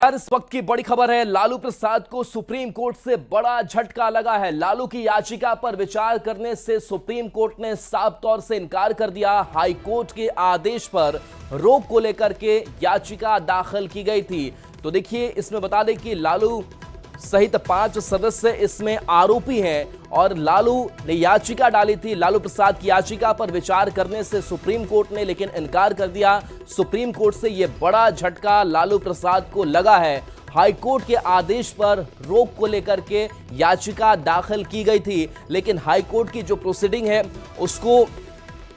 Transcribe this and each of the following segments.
यार इस वक्त की बड़ी खबर है, लालू प्रसाद को सुप्रीम कोर्ट से बड़ा झटका लगा है। लालू की याचिका पर विचार करने से सुप्रीम कोर्ट ने साफ तौर से इनकार कर दिया। हाई कोर्ट के आदेश पर रोक को लेकर के याचिका दाखिल की गई थी। तो देखिए, इसमें बता दें कि लालू सहित 5 सदस्य इसमें आरोपी हैं और लालू ने याचिका डाली थी। लालू प्रसाद की याचिका पर विचार करने से सुप्रीम कोर्ट ने लेकिन इनकार कर दिया। सुप्रीम कोर्ट से यह बड़ा झटका लालू प्रसाद को लगा है। हाई कोर्ट के आदेश पर रोक को लेकर के याचिका दाखिल की गई थी, लेकिन हाई कोर्ट की जो प्रोसीडिंग है उसको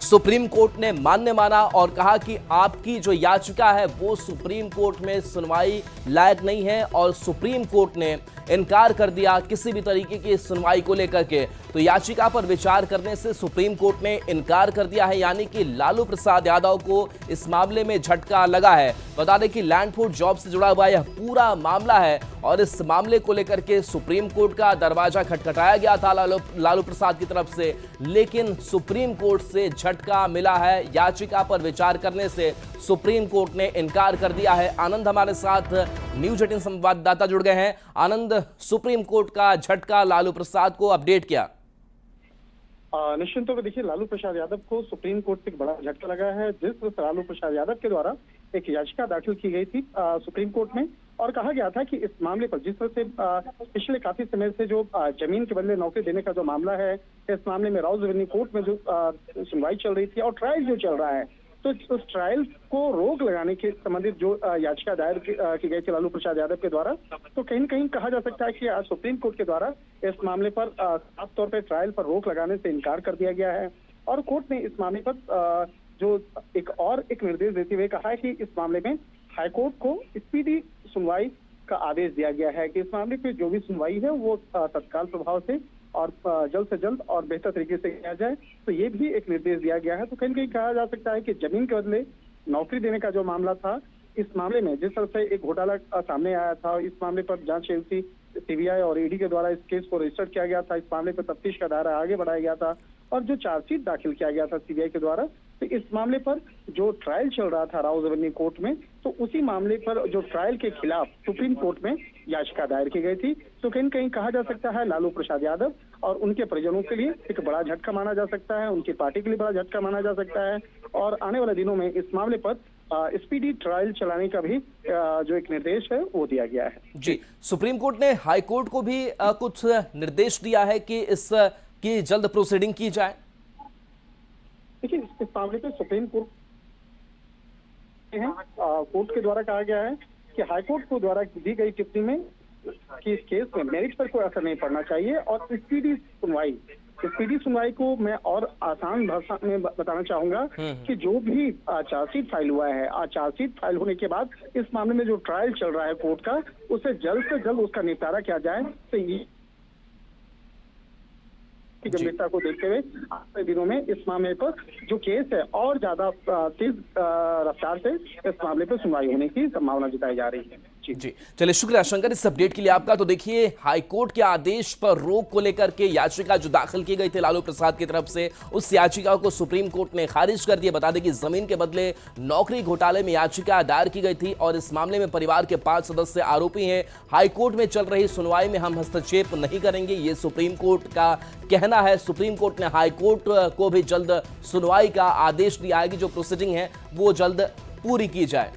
सुप्रीम कोर्ट ने मान्य माना और कहा कि आपकी जो याचिका है वो सुप्रीम कोर्ट में सुनवाई लायक नहीं है और सुप्रीम कोर्ट ने इनकार कर दिया किसी भी तरीके की सुनवाई को लेकर के। तो याचिका पर विचार करने से सुप्रीम कोर्ट ने इनकार कर दिया है, यानी कि लालू प्रसाद यादव को इस मामले में झटका लगा है। बता दें कि लैंड फूड जॉब से जुड़ा हुआ यह पूरा मामला है और इस मामले को लेकर के सुप्रीम कोर्ट का दरवाजा खटखटाया गया था लालू प्रसाद की तरफ से, लेकिन सुप्रीम कोर्ट से झटका मिला है। याचिका पर विचार करने से सुप्रीम कोर्ट ने इनकार कर दिया है। आनंद हमारे साथ न्यूज 18 संवाददाता जुड़ गए हैं। आनंद, सुप्रीम कोर्ट का झटका लालू प्रसाद को अपडेट किया। निश्चित तौर पर देखिए, लालू प्रसाद यादव को सुप्रीम कोर्ट से एक बड़ा झटका लगा है। जिस लालू प्रसाद यादव के द्वारा एक याचिका दाखिल की गई थी सुप्रीम कोर्ट में और कहा गया था कि इस मामले पर जिस तरह से पिछले काफी समय से जो जमीन के बदले नौकरी देने का जो मामला है, इस मामले में राउज रेवेन्यू कोर्ट में जो सुनवाई चल रही थी और ट्रायल जो चल रहा है, तो उस ट्रायल को रोक लगाने के संबंधित जो याचिका दायर की गई थी लालू प्रसाद यादव के द्वारा, तो कहीं न कहीं कहा जा सकता है कि आज सुप्रीम कोर्ट के द्वारा इस मामले पर साफ तौर पर ट्रायल पर रोक लगाने से इनकार कर दिया गया है और कोर्ट ने इस मामले पर जो एक निर्देश देते हुए कहा है कि इस मामले में हाईकोर्ट को स्पीडी सुनवाई का आदेश दिया गया है कि इस मामले पे जो भी सुनवाई है वो तत्काल प्रभाव से और जल्द से जल्द और बेहतर तरीके से किया जाए। तो ये भी एक निर्देश दिया गया है। तो कहीं कहा जा सकता है कि जमीन के बदले नौकरी देने का जो मामला था, इस मामले में जिस तरह से एक घोटाला सामने आया था, इस मामले पर जांच एजेंसी सीबीआई और ईडी के द्वारा इस केस को रजिस्टर किया गया था। इस मामले पर तफ्तीश का दायरा आगे बढ़ाया गया था और जो चार्जशीट दाखिल किया गया था सीबीआई के द्वारा, तो इस मामले पर जो ट्रायल चल रहा था राउज रेवेन्यू कोर्ट में, तो उसी मामले पर जो ट्रायल के खिलाफ सुप्रीम कोर्ट में याचिका दायर की गई थी। तो कहीं कहीं कहा जा सकता है लालू प्रसाद यादव और उनके परिजनों के लिए एक बड़ा झटका माना जा सकता है, उनकी पार्टी के लिए बड़ा झटका माना जा सकता है और आने वाले दिनों में इस मामले पर स्पीडी ट्रायल चलाने का भी जो एक निर्देश है वो दिया गया है। जी, सुप्रीम कोर्ट ने हाई कोर्ट को भी कुछ निर्देश दिया है कि इसकी जल्द प्रोसीडिंग की जाए। देखिए, इस मामले पे सुप्रीम कोर्ट कोर्ट के द्वारा कहा गया है कि हाईकोर्ट को द्वारा दी गई टिप्पणी में कि इस केस में मेरिट पर कोई असर नहीं पड़ना चाहिए और स्पीडी सुनवाई को मैं और आसान भाषा में बताना चाहूंगा कि जो भी चार्जशीट फाइल हुआ है, चार्जशीट फाइल होने के बाद इस मामले में जो ट्रायल चल रहा है कोर्ट का, उसे जल्द से जल्द उसका निपटारा किया जाए। तो ये की गंभीरता को देखते हुए आने दिनों में इस मामले पर जो केस है और ज्यादा तेज रफ्तार से इस मामले पर सुनवाई होने की संभावना जताई जा रही है। जी, चलिए, शुक्रिया शंकर इस अपडेट के लिए आपका। तो देखिए, हाईकोर्ट के आदेश पर रोक को लेकर के याचिका जो दाखिल की गई थी लालू प्रसाद की तरफ से, उस याचिका को सुप्रीम कोर्ट ने खारिज कर दिया। बता दें कि जमीन के बदले नौकरी घोटाले में याचिका दायर की गई थी और इस मामले में परिवार के 5 सदस्य आरोपी हैं। हाईकोर्ट में चल रही सुनवाई में हम हस्तक्षेप नहीं करेंगे, ये सुप्रीम कोर्ट का कहना है। सुप्रीम कोर्ट ने हाईकोर्ट को भी जल्द सुनवाई का आदेश दिया है कि जो प्रोसीडिंग है वो जल्द पूरी की जाए।